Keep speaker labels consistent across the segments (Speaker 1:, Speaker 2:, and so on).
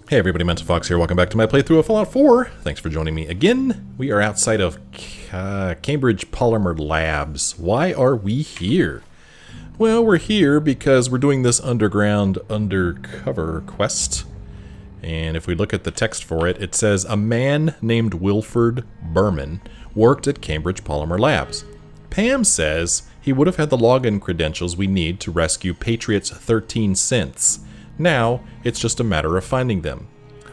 Speaker 1: Hey everybody, Mental Fox here. Welcome back to my playthrough of Fallout 4. Thanks for joining me again. We are outside of Cambridge Polymer Labs. Why are we here? Well, we're here because we're doing this underground undercover quest. And if we look at the text for it, it says, a man named Wilford Berman worked at Cambridge Polymer Labs. Pam says he would have had the login credentials we need to rescue Patriot's 13 cents. Now, it's just a matter of finding them.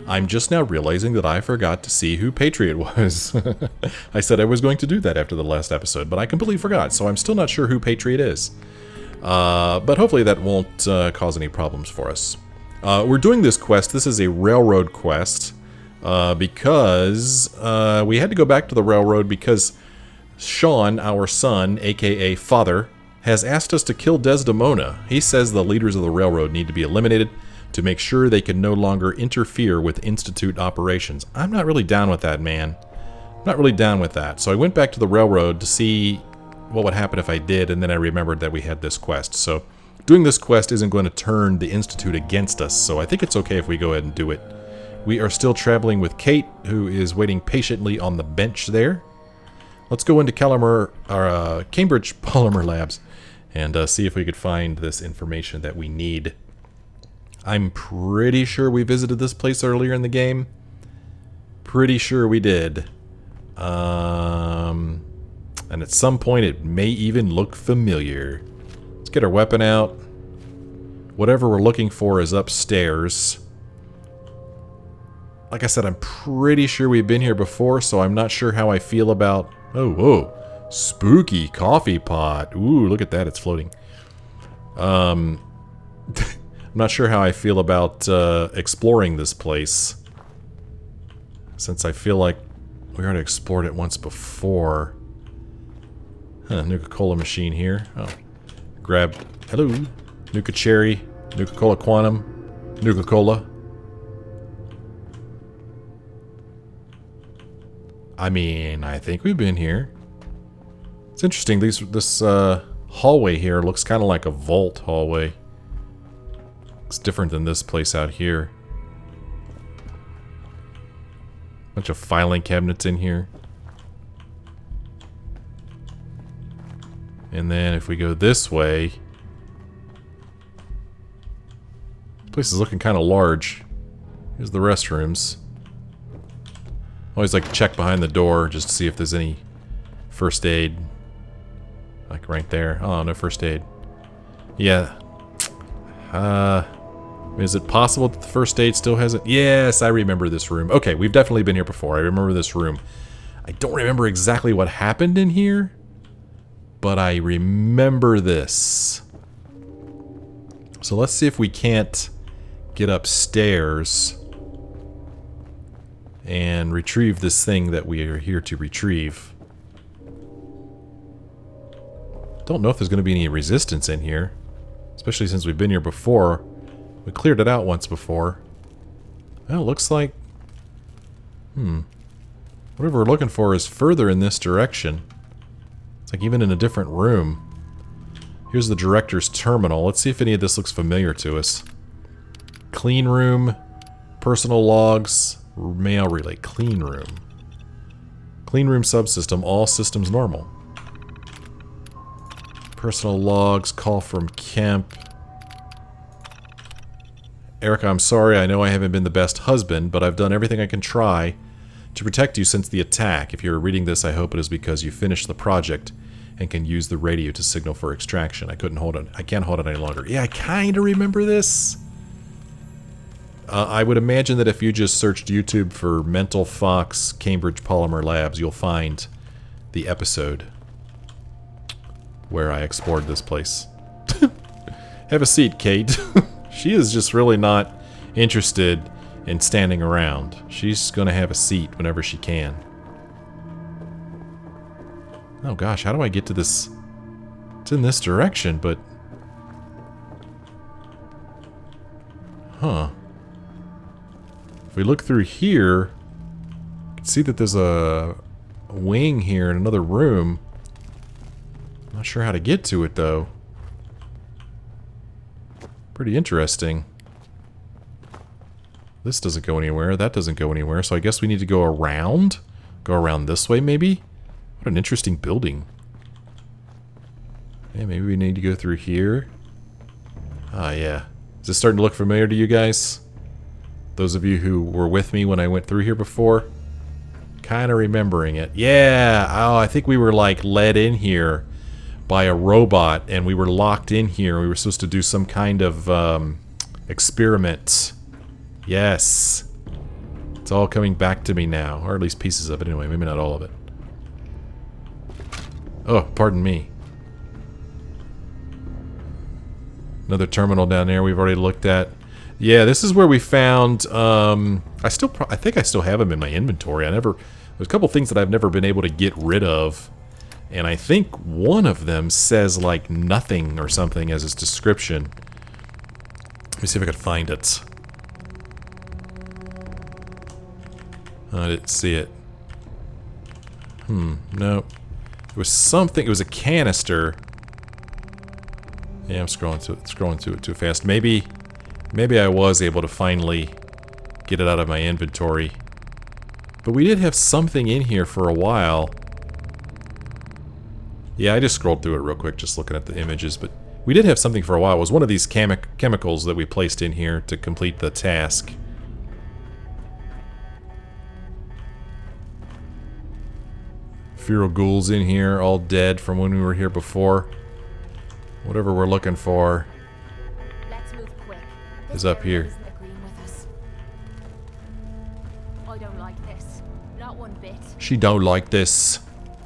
Speaker 1: I'm just now realizing that I forgot to see who Patriot was. I said I was going to do that after the last episode, but I completely forgot, so I'm still not sure who Patriot is. But hopefully that won't cause any problems for us. We're doing this quest. This is a railroad quest because we had to go back to the railroad because Sean, our son, aka Father, has asked us to kill Desdemona. He says the leaders of the railroad need to be eliminated to make sure they can no longer interfere with Institute operations. I'm not really down with that, man. I'm not really down with that. So I went back to the railroad to see what would happen if I did, and then I remembered that we had this quest. So doing this quest isn't going to turn the Institute against us, so I think it's okay if we go ahead and do it. We are still traveling with Kate, who is waiting patiently on the bench there. Let's go into Cambridge Polymer Labs and see if we could find this information that we need. I'm pretty sure we visited this place earlier in the game. Pretty sure we did. And at some point it may even look familiar. Let's get our weapon out. Whatever we're looking for is upstairs. Like I said, I'm pretty sure we've been here before, so I'm not sure how I feel about... Oh, whoa. Spooky coffee pot. Ooh, look at that. It's floating. I'm not sure how I feel about exploring this place, since I feel like we already explored it once before. Nuka-Cola machine here. Oh. Grab... Hello. Nuka-Cherry. Nuka-Cola Quantum. Nuka-Cola. I mean, I think we've been here. It's interesting, this hallway here looks kind of like a vault hallway. It's different than this place out here. Bunch of filing cabinets in here. And then if we go this way... This place is looking kind of large. Here's the restrooms. Always like to check behind the door just to see if there's any first aid. Like right there. Oh, no first aid. Yeah. Is it possible that the first aid still hasn't... Yes, I remember this room. Okay, we've definitely been here before. I remember this room. I don't remember exactly what happened in here, but I remember this. So let's see if we can't get upstairs and retrieve this thing that we are here to retrieve. Don't know if there's going to be any resistance in here, especially since we've been here before. We cleared it out once before. Well, it looks like... Whatever we're looking for is further in this direction. It's like even in a different room. Here's the director's terminal. Let's see if any of this looks familiar to us. Clean room, personal logs, mail relay. Clean room. Clean room subsystem, all systems normal. Personal logs, call from Kemp. Erica, I'm sorry, I know I haven't been the best husband, but I've done everything I can try to protect you since the attack. If you're reading this, I hope it is because you finished the project and can use the radio to signal for extraction. I can't hold it any longer. Yeah, I kind of remember this. I would imagine that if you just searched YouTube for Mental Fox Cambridge Polymer Labs, you'll find the episode where I explored this place. Have a seat, Kate. She is just really not interested in standing around. She's going to have a seat whenever she can. Oh gosh, how do I get to this? It's in this direction, but... Huh. If we look through here, you can see that there's a wing here in another room. I'm not sure how to get to it, though. Pretty interesting. This doesn't go anywhere. That doesn't go anywhere. So I guess we need to go around? Go around this way, maybe? What an interesting building. Yeah, maybe we need to go through here. Ah, yeah. Is this starting to look familiar to you guys? Those of you who were with me when I went through here before? Kind of remembering it. Yeah! Oh, I think we were, like, led in here by a robot, and we were locked in here. We were supposed to do some kind of, experiment. Yes. It's all coming back to me now. Or at least pieces of it anyway. Maybe not all of it. Oh, pardon me. Another terminal down there we've already looked at. Yeah, this is where we found, I think I still have them in my inventory. There's a couple things that I've never been able to get rid of. And I think one of them says, like, nothing or something as its description. Let me see if I can find it. I didn't see it. No. It was something, it was a canister. Yeah, I'm scrolling through it too fast. Maybe I was able to finally get it out of my inventory. But we did have something in here for a while. Yeah, I just scrolled through it real quick, just looking at the images, but we did have something for a while. It was one of these chemicals that we placed in here to complete the task. Feral ghouls in here, all dead from when we were here before. Whatever we're looking for is up here.
Speaker 2: I don't like this. Not one bit.
Speaker 1: She don't like this.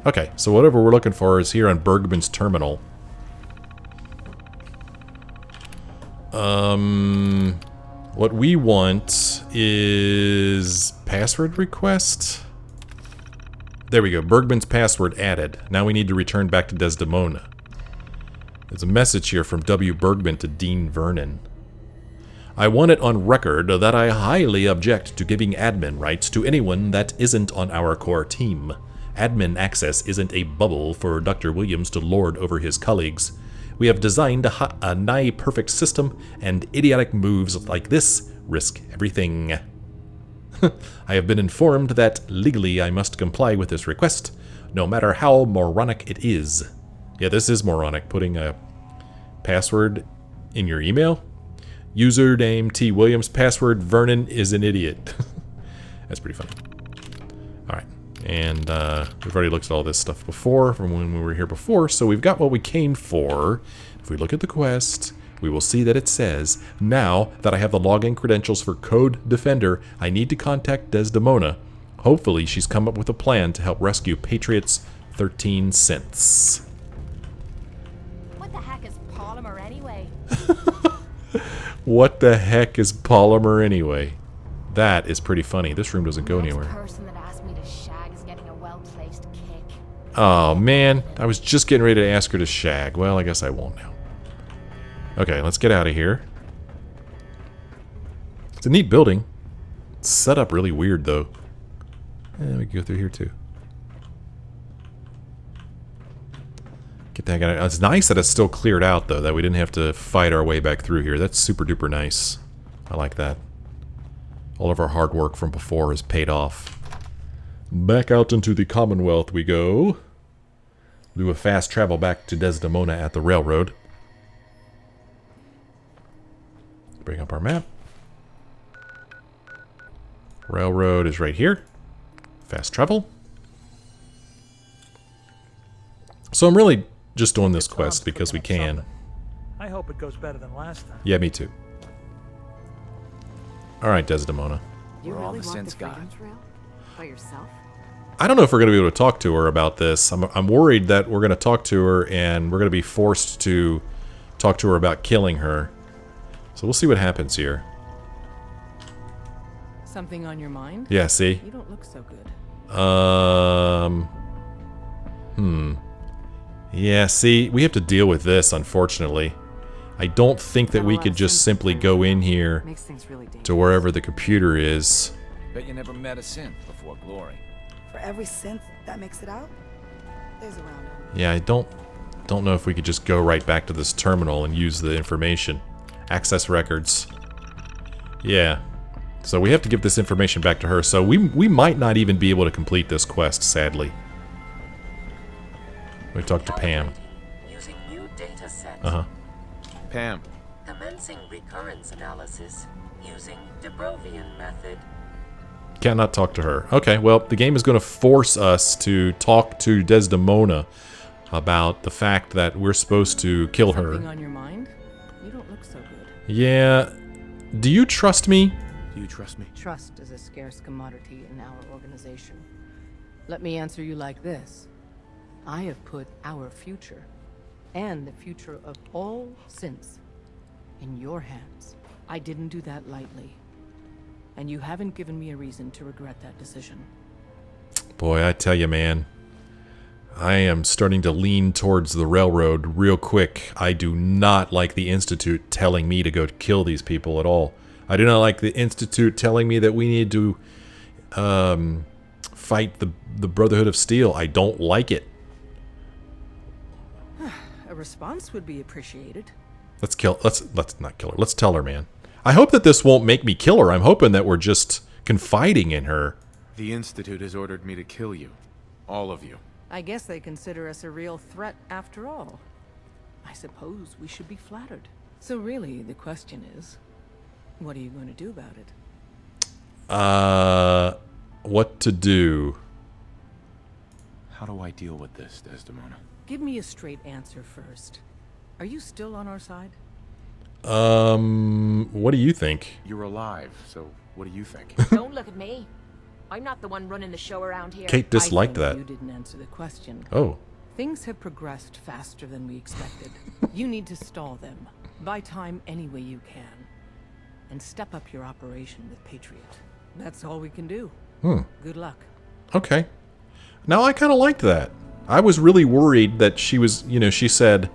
Speaker 1: Okay, so whatever we're looking for is here on Bergman's terminal. What we want is password request. There we go. Bergman's password added. Now we need to return back to Desdemona. There's a message here from W. Bergman to Dean Vernon. I want it on record that I highly object to giving admin rights to anyone that isn't on our core team. Admin access isn't a bubble for Dr. Williams to lord over his colleagues. We have designed a nigh-perfect system, and idiotic moves like this risk everything. I have been informed that legally I must comply with this request, no matter how moronic it is. Yeah, this is moronic, putting a password in your email. Username T. Williams, password Vernon is an idiot. That's pretty funny. Alright, and we've already looked at all this stuff before, from when we were here before, so we've got what we came for. If we look at the quest, we will see that it says, now that I have the login credentials for Code Defender, I need to contact Desdemona. Hopefully she's come up with a plan to help rescue Patriots 13 cents.
Speaker 2: What the heck is polymer anyway?
Speaker 1: What the heck is polymer anyway? That is pretty funny. This room doesn't go anywhere.
Speaker 2: The person that asked me to shag is getting a well-placed kick.
Speaker 1: Oh man, I was just getting ready to ask her to shag. Well, I guess I won't now. Okay, let's get out of here. It's a neat building. It's set up really weird though. We can go through here too. Get that guy. It's nice that it's still cleared out though, that we didn't have to fight our way back through here. That's super duper nice. I like that. All of our hard work from before is paid off. Back out into the Commonwealth we go. Do a fast travel back to Desdemona at the railroad. Bring up our map. Railroad is right here. Fast travel. So I'm really just doing this quest because we can.
Speaker 3: I hope it goes better than last time.
Speaker 1: Yeah, me too. Alright, Desdemona.
Speaker 4: You really walked the Freedom Trail by yourself?
Speaker 1: I don't know if we're going to be able to talk to her about this. I'm worried that we're going to talk to her and we're going to be forced to talk to her about killing her. So we'll see what happens here.
Speaker 4: Something on your mind?
Speaker 1: Yeah, see?
Speaker 4: You don't look so good.
Speaker 1: Yeah, see, we have to deal with this, unfortunately. I don't think that we could just simply go in here to wherever the computer is.
Speaker 5: Bet you never met a synth before glory.
Speaker 6: For every synth that makes it out, there's a round.
Speaker 1: Yeah, I don't know if we could just go right back to this terminal and use the information. Access records. Yeah. So we have to give this information back to her. So we might not even be able to complete this quest, sadly. We talked to Pam.
Speaker 7: Using new data set.
Speaker 5: Pam.
Speaker 7: Commencing recurrence analysis using Dubrovian method.
Speaker 1: Cannot talk to her. Okay, well, the game is going to force us to talk to Desdemona about the fact that we're supposed to kill her.
Speaker 4: Something on your mind? You don't look so good.
Speaker 1: Yeah. Do you trust me?
Speaker 5: Do you trust me?
Speaker 4: Trust is a scarce commodity in our organization. Let me answer you like this. I have put our future, and the future of all synths, in your hands. I didn't do that lightly. And you haven't given me a reason to regret that decision.
Speaker 1: Boy, I tell you, man. I am starting to lean towards the railroad real quick. I do not like the Institute telling me to go kill these people at all. I do not like the Institute telling me that we need to fight the Brotherhood of Steel. I don't like it.
Speaker 4: A response would be appreciated.
Speaker 1: Let's not kill her. Let's tell her, man. I hope that this won't make me kill her. I'm hoping that we're just confiding in her.
Speaker 8: The Institute has ordered me to kill you. All of you.
Speaker 4: I guess they consider us a real threat after all. I suppose we should be flattered. So really, the question is, what are you going to do about it?
Speaker 1: What to do?
Speaker 8: How do I deal with this, Desdemona?
Speaker 4: Give me a straight answer first. Are you still on our side?
Speaker 1: What do you think?
Speaker 8: You're alive, so what do you think?
Speaker 2: Don't look at me. I'm not the one running the show around here.
Speaker 1: Kate disliked
Speaker 4: I
Speaker 1: that.
Speaker 4: think you didn't answer the question.
Speaker 1: Oh.
Speaker 4: Things have progressed faster than we expected. You need to stall them. Buy time any way you can. And step up your operation with Patriot. That's all we can do. Good luck.
Speaker 1: Okay. Now, I kind of liked that. I was really worried that she was, she said,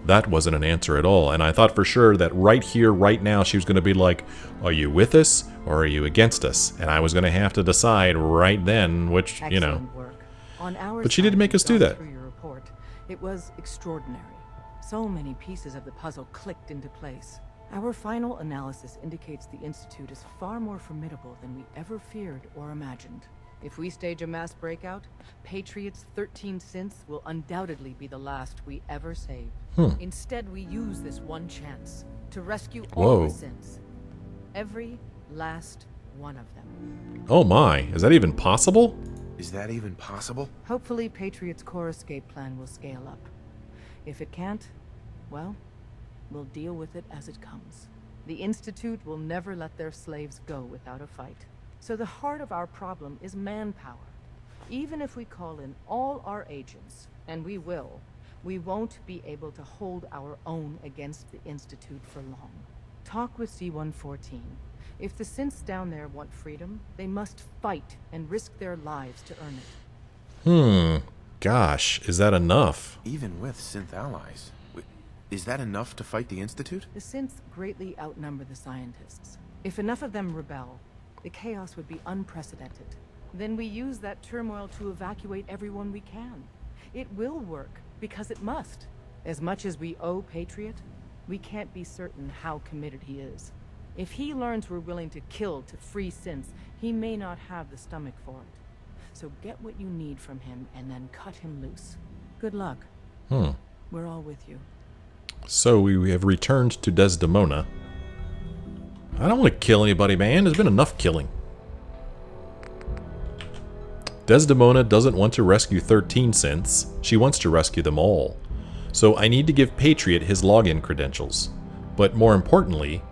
Speaker 1: that wasn't an answer at all. And I thought for sure that right here, right now, she was going to be like, are you with us or are you against us? And I was going to have to decide right then which,
Speaker 4: Excellent work. On our
Speaker 1: But she didn't
Speaker 4: side,
Speaker 1: make us
Speaker 4: we've
Speaker 1: do
Speaker 4: gone
Speaker 1: that.
Speaker 4: through your report. It was extraordinary. So many pieces of the puzzle clicked into place. Our final analysis indicates the Institute is far more formidable than we ever feared or imagined. If we stage a mass breakout, Patriot's 13 synths will undoubtedly be the last we ever save. Instead, we use this one chance to rescue all
Speaker 1: Whoa.
Speaker 4: the synths. Every last one of them.
Speaker 1: Oh my, is that even possible?
Speaker 8: Is that even possible?
Speaker 4: Hopefully, Patriot's core escape plan will scale up. If it can't, well, we'll deal with it as it comes. The Institute will never let their slaves go without a fight. So the heart of our problem is manpower. Even if we call in all our agents, and we will, we won't be able to hold our own against the Institute for long. Talk with C-114. If the synths down there want freedom, they must fight and risk their lives to earn it.
Speaker 1: Gosh, is that enough?
Speaker 8: Even with synth allies. Is that enough to fight the Institute?
Speaker 4: The synths greatly outnumber the scientists. If enough of them rebel, the chaos would be unprecedented. Then we use that turmoil to evacuate everyone we can. It will work, because it must. As much as we owe Patriot, we can't be certain how committed he is. If he learns we're willing to kill to free synths, he may not have the stomach for it. So get what you need from him and then cut him loose. Good luck. We're all with you.
Speaker 1: So we have returned to Desdemona. I don't want to kill anybody, man. There's been enough killing. Desdemona doesn't want to rescue 13 synths. She wants to rescue them all. So I need to give Patriot his login credentials. But more importantly,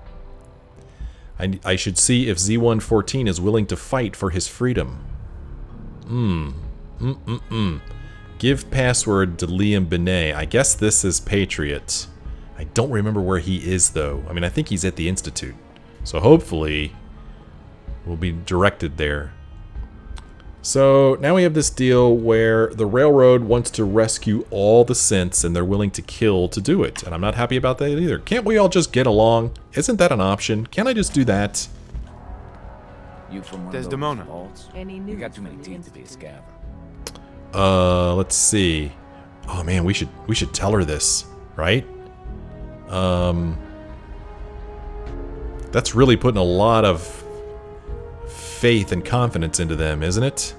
Speaker 1: I should see if Z-114 is willing to fight for his freedom. Give password to Liam Binet. I guess this is Patriot. I don't remember where he is, though. I mean, I think he's at the Institute. So hopefully, we'll be directed there. So now we have this deal where the railroad wants to rescue all the synths and they're willing to kill to do it. And I'm not happy about that either. Can't we all just get along? Isn't that an option? Can't I just do that?
Speaker 5: You from one
Speaker 8: Desdemona.
Speaker 5: of those vaults?
Speaker 4: Any
Speaker 5: You
Speaker 4: news
Speaker 5: got too many
Speaker 4: from the
Speaker 5: teeth to be a
Speaker 4: Institute?
Speaker 5: scaver.
Speaker 1: Let's see. Oh man, we should tell her this, right? That's really putting a lot of faith and confidence into them, isn't it?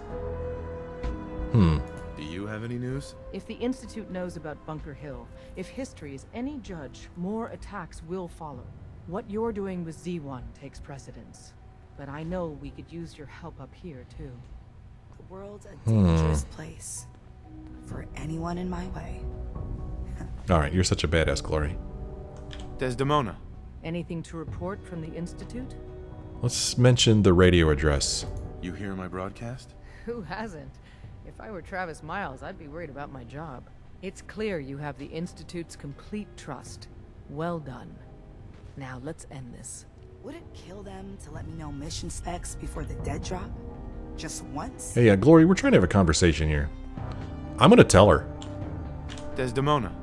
Speaker 8: Do you have any news?
Speaker 4: If the Institute knows about Bunker Hill, if history is any judge, more attacks will follow. What you're doing with Z1 takes precedence. But I know we could use your help up here, too.
Speaker 6: The world's a dangerous place. For anyone in my way.
Speaker 1: Alright, you're such a badass, Glory.
Speaker 5: Desdemona.
Speaker 4: Anything to report from the Institute?
Speaker 1: Let's mention the radio address.
Speaker 8: You hear my broadcast?
Speaker 4: Who hasn't? If I were Travis Miles, I'd be worried about my job. It's clear you have the Institute's complete trust. Well done. Now let's end this.
Speaker 6: Would it kill them to let me know mission specs before the dead drop? Just once?
Speaker 1: Hey, Glory, we're trying to have a conversation here. I'm gonna tell her.
Speaker 5: Desdemona.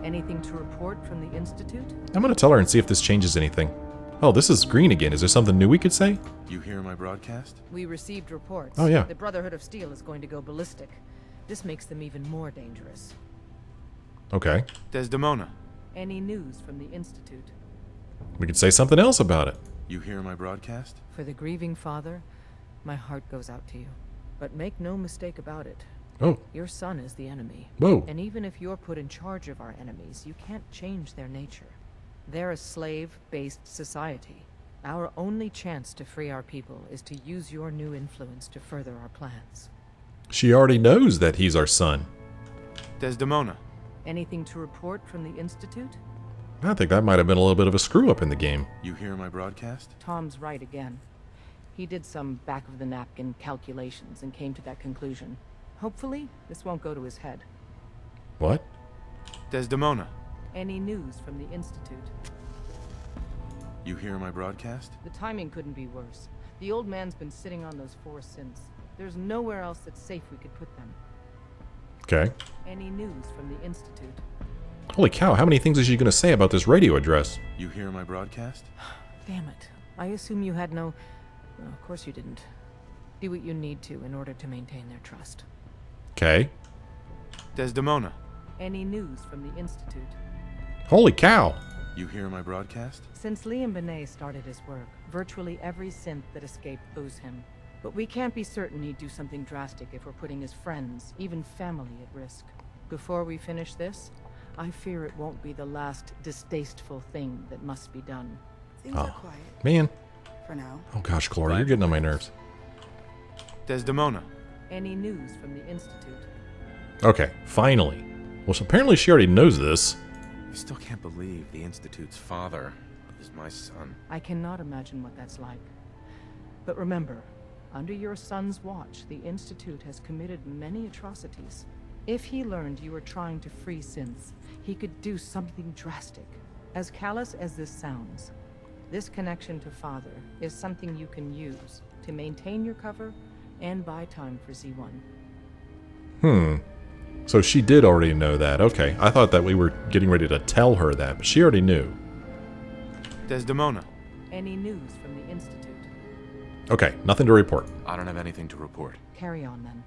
Speaker 4: Anything to report from the Institute?
Speaker 1: I'm gonna tell her and see if this changes anything. Oh, this is green again. Is there something new we could say?
Speaker 8: You hear my broadcast?
Speaker 4: We received reports.
Speaker 1: Oh, yeah.
Speaker 4: The Brotherhood of Steel is going to go ballistic. This makes them even more dangerous.
Speaker 1: Okay.
Speaker 5: Desdemona.
Speaker 4: Any news from the Institute?
Speaker 1: We could say something else about it.
Speaker 8: You hear my broadcast?
Speaker 4: For the grieving father, my heart goes out to you. But make no mistake about it.
Speaker 1: Oh.
Speaker 4: Your son is the enemy.
Speaker 1: Whoa.
Speaker 4: And even if you're put in charge of our enemies, you can't change their nature. They're a slave-based society. Our only chance to free our people is to use your new influence to further our plans.
Speaker 1: She already knows that he's our son.
Speaker 5: Desdemona.
Speaker 4: Anything to report from the Institute?
Speaker 1: I think that might have been a little bit of a screw-up in the game.
Speaker 8: You hear my broadcast?
Speaker 4: Tom's right again. He did some back-of-the-napkin calculations and came to that conclusion. Hopefully, this won't go to his head.
Speaker 1: What?
Speaker 5: Desdemona.
Speaker 4: Any news from the Institute?
Speaker 8: You hear my broadcast?
Speaker 4: The timing couldn't be worse. The old man's been sitting on those 4 synths. There's nowhere else that's safe we could put them.
Speaker 1: Okay.
Speaker 4: Any news from the Institute?
Speaker 1: Holy cow, how many things is she going to say about this radio address?
Speaker 8: You hear my broadcast?
Speaker 4: Damn it. I assume you had no... Well, of course you didn't. Do what you need to in order to maintain their trust.
Speaker 1: Okay.
Speaker 5: Desdemona.
Speaker 4: Any news from the Institute?
Speaker 1: Holy cow!
Speaker 8: You hear my broadcast?
Speaker 4: Since Liam Binet started his work, virtually every synth that escaped owes him. But we can't be certain he'd do something drastic if we're putting his friends, even family, at risk. Before we finish this, I fear it won't be the last distasteful thing that must be done.
Speaker 6: Things are quiet.
Speaker 1: Man.
Speaker 6: For now.
Speaker 1: Oh gosh, Glory, you're getting on my nerves.
Speaker 5: Desdemona.
Speaker 4: Any news from the Institute?
Speaker 1: Okay, finally. Well, so apparently she already knows this.
Speaker 8: I still can't believe the Institute's father is my son.
Speaker 4: I cannot imagine what that's like. But remember, under your son's watch, the Institute has committed many atrocities. If he learned you were trying to free synths, he could do something drastic. As callous as this sounds, this connection to Father is something you can use to maintain your cover and buy time for Z1.
Speaker 1: So she did already know that. Okay, I thought that we were getting ready to tell her that, but she already knew.
Speaker 5: Desdemona.
Speaker 4: Any news from the Institute?
Speaker 1: Okay, nothing to report.
Speaker 8: I don't have anything to report.
Speaker 4: Carry on then.